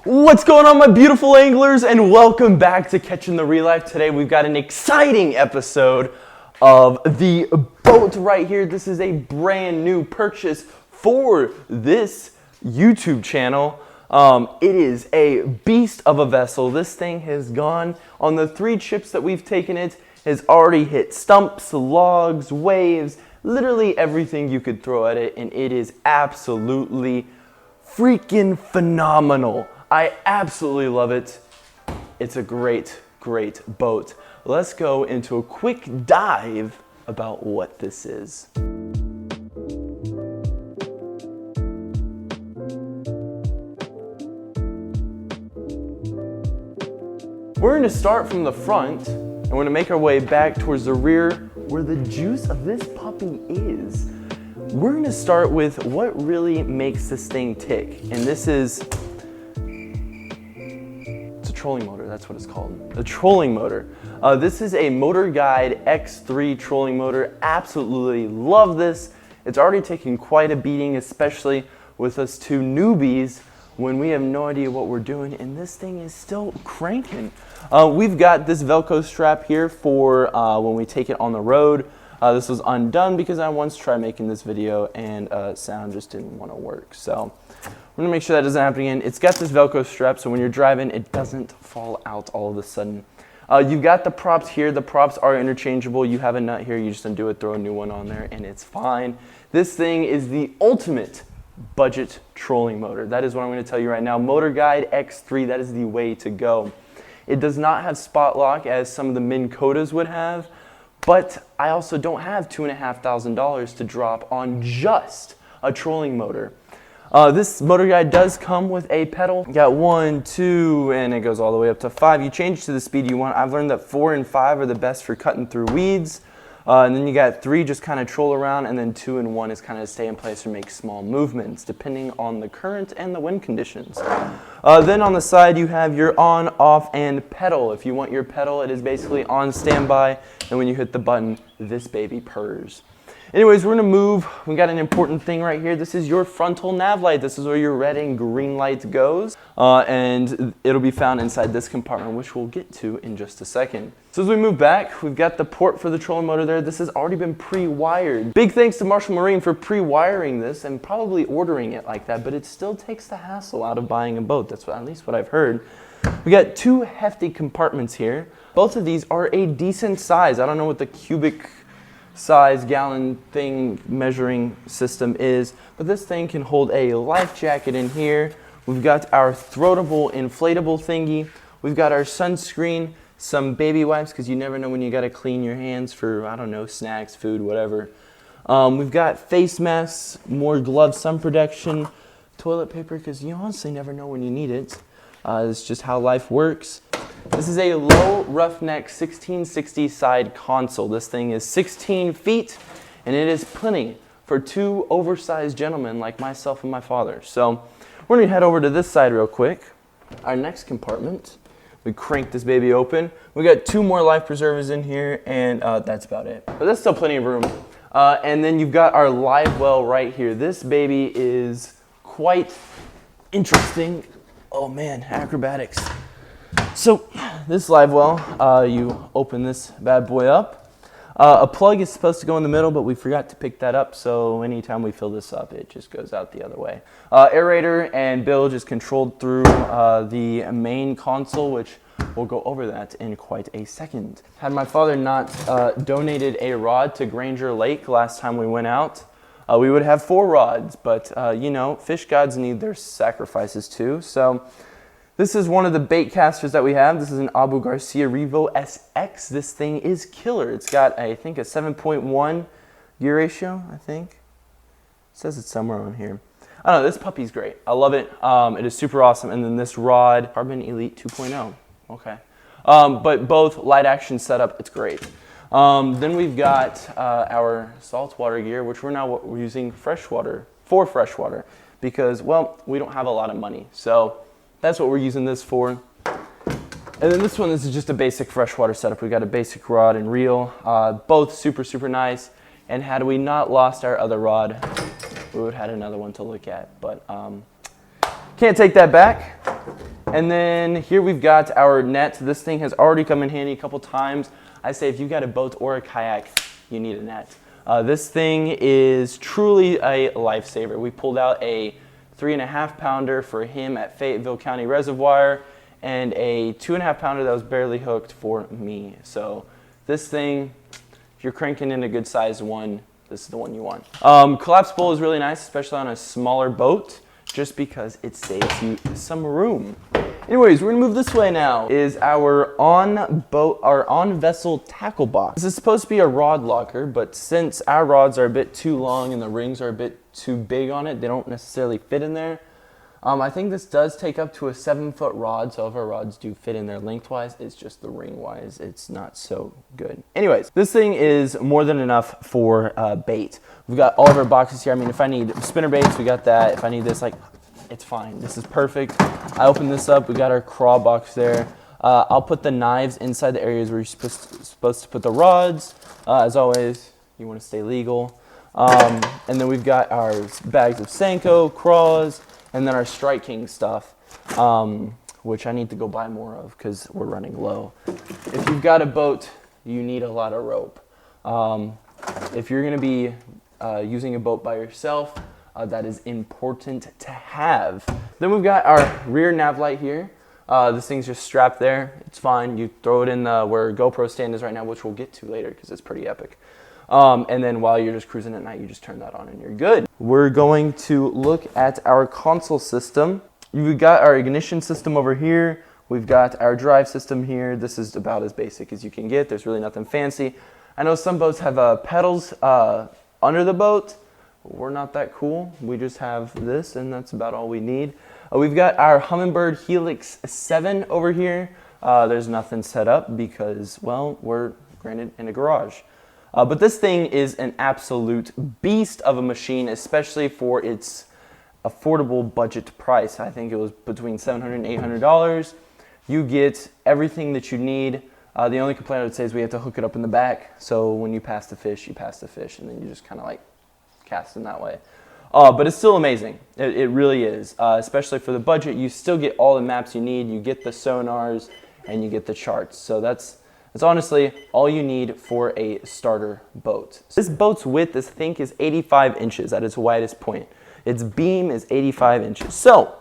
What's going on, my beautiful anglers, and welcome back to Catching the Real Life. Today we've got an exciting episode of the boat right here. This is a brand new purchase for this YouTube channel. It is a beast of a vessel. This thing has gone on the 3 trips that we've taken. It has already hit stumps, logs, waves, literally everything you could throw at it, and it is absolutely freaking phenomenal. I absolutely love it. It's a great, great boat. Let's go into a quick dive about what this is. We're going to start from the front, and we're going to make our way back towards the rear where the juice of this puppy is. We're going to start with what really makes this thing tick, and this is trolling motor. That's what it's called, the trolling motor. This is a Motor Guide X3 trolling motor. Absolutely love this. It's already taken quite a beating, especially with us 2 newbies when we have no idea what we're doing, and this thing is still cranking. We've got this Velcro strap here for when we take it on the road. This was undone because I once tried making this video and sound just didn't want to work. So we're gonna make sure that doesn't happen again. It's got this Velcro strap, so when you're driving, it doesn't fall out all of a sudden. You've got the props here. The props are interchangeable. You have a nut here, you just undo it, throw a new one on there, and it's fine. This thing is the ultimate budget trolling motor. That is what I'm gonna tell you right now. Motor Guide X3, that is the way to go. It does not have spot lock as some of the Minn Kotas would have, but I also don't have $2,500 to drop on just a trolling motor. This Motor Guide does come with a pedal. You got 1, 2, and it goes all the way up to 5. You change to the speed you want. I've learned that 4 and 5 are the best for cutting through weeds. And then you got 3 just kind of troll around, and then 2 and 1 is kind of stay in place or make small movements depending on the current and the wind conditions. Then on the side you have your on, off, and pedal. If you want your pedal, it is basically on standby, and when you hit the button, this baby purrs. Anyways, we're gonna move. We got an important thing right here. This is your frontal nav light. This is where your red and green light goes, and it'll be found inside this compartment, which we'll get to in just a second. So as we move back, we've got the port for the trolling motor there. This has already been pre-wired. Big thanks to Marshall Marine for pre-wiring this and probably ordering it like that, but it still takes the hassle out of buying a boat. That's at least what I've heard. We got 2 hefty compartments here. Both of these are a decent size. I don't know what the cubic size gallon thing measuring system is, but this thing can hold a life jacket in here. We've got our throatable inflatable thingy. We've got our sunscreen, some baby wipes because you never know when you got to clean your hands for, I don't know, snacks, food, whatever. We've got face masks, more gloves, sun protection, toilet paper because you honestly never know when you need it. It's just how life works. This is a Lowe Roughneck 1660 side console. This thing is 16 feet, and it is plenty for 2 oversized gentlemen like myself and my father. So we're gonna head over to this side real quick. Our next compartment, we crank this baby open. We got 2 more life preservers in here, and that's about it. But there's still plenty of room. And then you've got our live well right here. This baby is quite interesting. Oh man, acrobatics. So this live well, you open this bad boy up. A plug is supposed to go in the middle, but we forgot to pick that up, so anytime we fill this up, it just goes out the other way. Aerator and bilge is controlled through the main console, which we'll go over that in quite a second. Had my father not donated a rod to Granger Lake last time we went out, we would have 4 rods, but you know, fish gods need their sacrifices too. So this is one of the bait casters that we have. This is an Garcia Revo Sx. This thing is killer. It's got, I think, a 7.1 gear ratio, I think. It says it's somewhere on here. I don't know, this puppy's great. I love it. It is super awesome. And then this rod, Carbon Elite 2.0. Okay. But both light action setup, it's great. Then we've got our Saltwater Gear, which we're using freshwater, for freshwater, because, well, we don't have a lot of money. So that's what we're using this for. And then this one, this is just a basic freshwater setup. We got a basic rod and reel, both super, super nice. And had we not lost our other rod, we would have had another one to look at. But can't take that back. And then here we've got our net. This thing has already come in handy a couple times. I say if you've got a boat or a kayak, you need a net. This thing is truly a lifesaver. We pulled out a 3.5 pounder for him at Fayetteville County Reservoir and a 2.5 pounder that was barely hooked for me. So this thing, if you're cranking in a good sized one, this is the one you want. Collapsible is really nice, especially on a smaller boat, just because it saves you some room. Anyways, we're gonna move this way now. Is our on-vessel tackle box. This is supposed to be a rod locker, but since our rods are a bit too long and the rings are a bit too big on it, they don't necessarily fit in there. I think this does take up to a 7-foot rod, so if our rods do fit in there lengthwise, it's just the ring-wise, it's not so good. Anyways, this thing is more than enough for bait. We've got all of our boxes here. I mean, if I need spinner baits, we got that. If I need this, like, it's fine. This is perfect. I open this up. We got our crawl box there. I'll put the knives inside the areas where you're supposed to put the rods. As always, you want to stay legal. And then we've got our bags of Senko, craws, and then our Strike King stuff, which I need to go buy more of because we're running low. If you've got a boat, you need a lot of rope. If you're going to be using a boat by yourself, that is important to have. Then we've got our rear nav light here. This thing's just strapped there. It's fine. You throw it in where GoPro stand is right now, which we'll get to later because it's pretty epic. And then while you're just cruising at night, you just turn that on and you're good. We're going to look at our console system. We've got our ignition system over here. We've got our drive system here. This is about as basic as you can get. There's really nothing fancy. I know some boats have pedals under the boat. We're not that cool. We just have this, and that's about all we need. We've got our Hummingbird Helix 7 over here. There's nothing set up because, well, we're granted in a garage. But this thing is an absolute beast of a machine, especially for its affordable budget price. I think it was between $700 and $800. You get everything that you need. The only complaint I would say is we have to hook it up in the back. So when you pass the fish, you pass the fish, and then you just kind of like cast in that way. But it's still amazing. It really is. Especially for the budget, you still get all the maps you need. You get the sonars, and you get the charts. So that's honestly all you need for a starter boat. This boat's width, I think, is 85 inches at its widest point. Its beam is 85 inches. So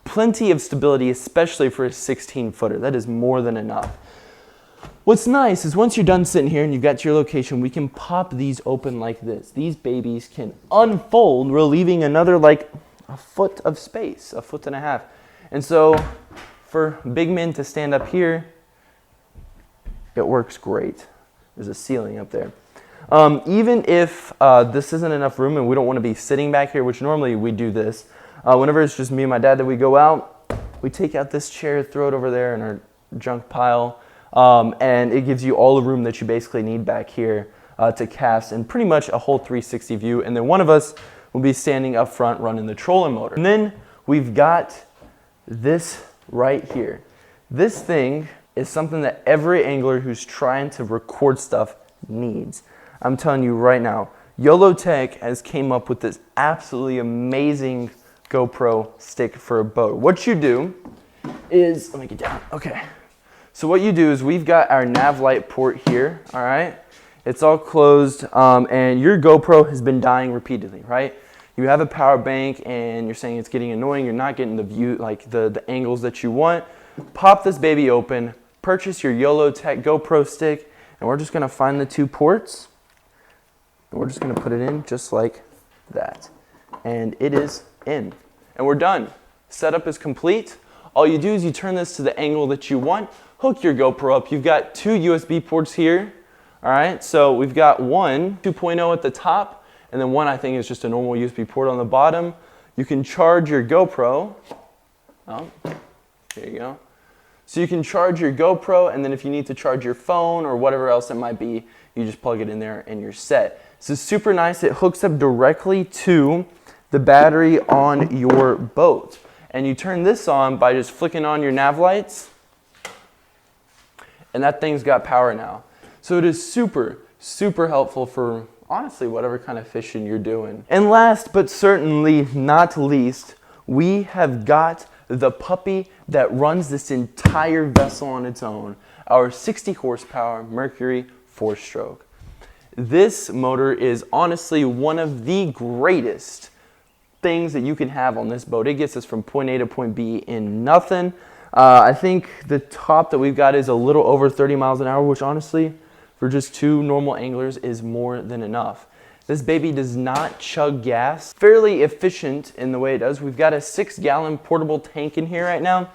plenty of stability, especially for a 16-footer. That is more than enough. What's nice is once you're done sitting here and you've got your location, we can pop these open like this. These babies can unfold, relieving another like a foot of space, 1.5 feet. And so for big men to stand up here, it works great. There's a ceiling up there. Even if this isn't enough room and we don't want to be sitting back here, which normally we do this, whenever it's just me and my dad that we go out, we take out this chair, throw it over there in our junk pile, and it gives you all the room that you basically need back here to cast and pretty much a whole 360 view. And then one of us will be standing up front running the trolling motor. And then we've got this right here. This thing is something that every angler who's trying to record stuff needs. I'm telling you right now, YOLO Tech has came up with this absolutely amazing GoPro stick for a boat. What you do is, let me get down, okay. So what you do is we've got our nav light port here, all right? It's all closed, and your GoPro has been dying repeatedly, right? You have a power bank and you're saying it's getting annoying, you're not getting the view, like the angles that you want. Pop this baby open, purchase your YOLO Tech GoPro stick, and we're just gonna find the 2 ports, and we're just gonna put it in just like that. And it is in, and we're done. Setup is complete. All you do is you turn this to the angle that you want, hook your GoPro up. You've got 2 USB ports here, all right? So we've got one 2.0 at the top, and then one I think is just a normal USB port on the bottom. You can charge your GoPro. Oh, there you go. So you can charge your GoPro, and then if you need to charge your phone or whatever else it might be, you just plug it in there and you're set. This is super nice. It hooks up directly to the battery on your boat. And you turn this on by just flicking on your nav lights, and that thing's got power now. So it is super, super helpful for honestly whatever kind of fishing you're doing. And last but certainly not least, we have got the puppy that runs this entire vessel on its own, our 60 horsepower Mercury Four-Stroke. This motor is honestly one of the greatest things that you can have on this boat. It gets us from point A to point B in nothing. I think the top that we've got is a little over 30 miles an hour, which honestly, for just two normal anglers, is more than enough. This baby does not chug gas. Fairly efficient in the way it does. We've got a 6-gallon portable tank in here right now.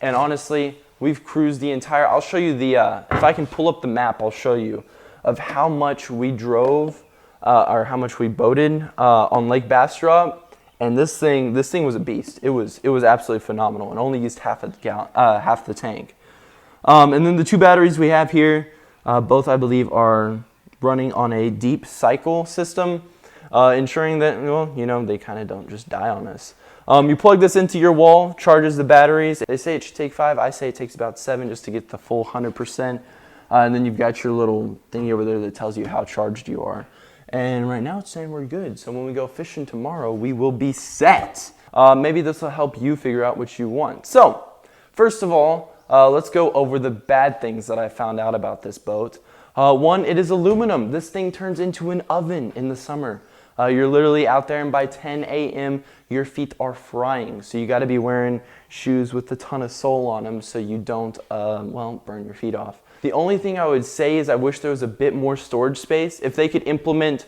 And honestly, we've cruised the entire, I'll show you the, if I can pull up the map, I'll show you of how much we drove, or how much we boated on Lake Bastrop. And this thing was a beast. It was absolutely phenomenal, and only used half the tank. And then the 2 batteries we have here, both I believe are running on a deep cycle system, ensuring that, well, you know, they kind of don't just die on us. You plug this into your wall, charges the batteries. They say it should take 5. I say it takes about 7 just to get the full 100%. And then you've got your little thingy over there that tells you how charged you are. And right now it's saying we're good. So when we go fishing tomorrow, we will be set. Maybe this will help you figure out what you want. So first of all, let's go over the bad things that I found out about this boat. One, it is aluminum. This thing turns into an oven in the summer. You're literally out there, and by 10 a.m. your feet are frying. So you got to be wearing shoes with a ton of sole on them so you don't, well, burn your feet off. The only thing I would say is I wish there was a bit more storage space. If they could implement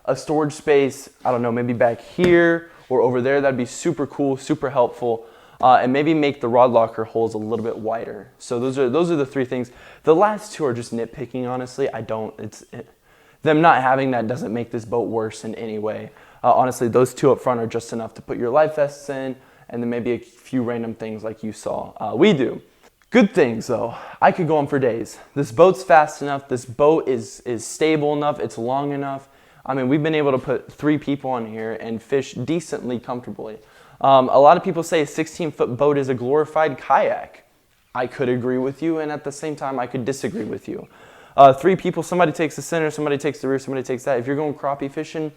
a storage space, I don't know, maybe back here or over there, that'd be super cool, super helpful. And maybe make the rod locker holes a little bit wider. So those are the 3 things. The last 2 are just nitpicking, honestly. Them not having that doesn't make this boat worse in any way. Honestly, those 2 up front are just enough to put your life vests in, and then maybe a few random things like you saw we do. Good things though, I could go on for days. This boat's fast enough, this boat is stable enough, it's long enough. I mean, we've been able to put 3 people on here and fish decently comfortably. A lot of people say a 16-foot boat is a glorified kayak. I could agree with you, and at the same time, I could disagree with you. 3 people, somebody takes the center, somebody takes the rear, somebody takes that. If you're going crappie fishing,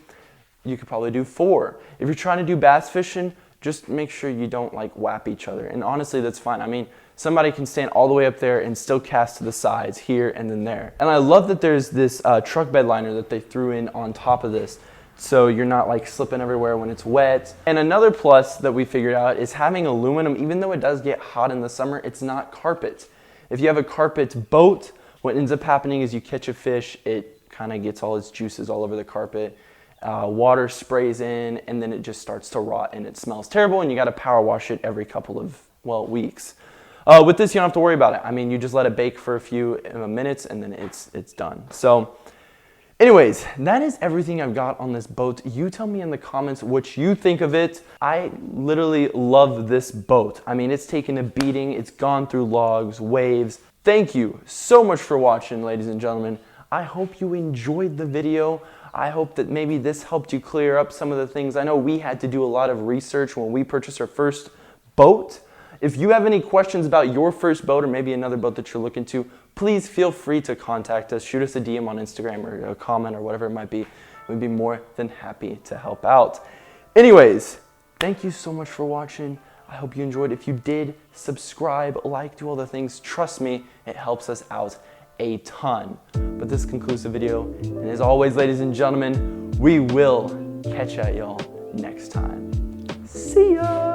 you could probably do 4. If you're trying to do bass fishing, just make sure you don't like whap each other. And honestly, that's fine. I mean, somebody can stand all the way up there and still cast to the sides here and then there. And I love that there's this truck bed liner that they threw in on top of this, so you're not like slipping everywhere when it's wet. And another plus that we figured out is having aluminum. Even though it does get hot in the summer, it's not carpet. If you have a carpet boat, what ends up happening is you catch a fish, it kind of gets all its juices all over the carpet. Water sprays in, and then it just starts to rot and it smells terrible, and you got to power wash it every couple of, well, weeks. With this, you don't have to worry about it. I mean, you just let it bake for a few minutes and then it's done. So anyways, that is everything I've got on this boat. You tell me in the comments what you think of it. I literally love this boat. I mean, it's taken a beating. It's gone through logs, waves. Thank you so much for watching, ladies and gentlemen. I hope you enjoyed the video. I hope that maybe this helped you clear up some of the things. I know we had to do a lot of research when we purchased our first boat. If you have any questions about your first boat or maybe another boat that you're looking to, please feel free to contact us. Shoot us a DM on Instagram or a comment or whatever it might be. We'd be more than happy to help out. Anyways, thank you so much for watching. I hope you enjoyed. If you did, subscribe, like, do all the things. Trust me, it helps us out a ton. But this concludes the video. And as always, ladies and gentlemen, we will catch y'all next time. See ya!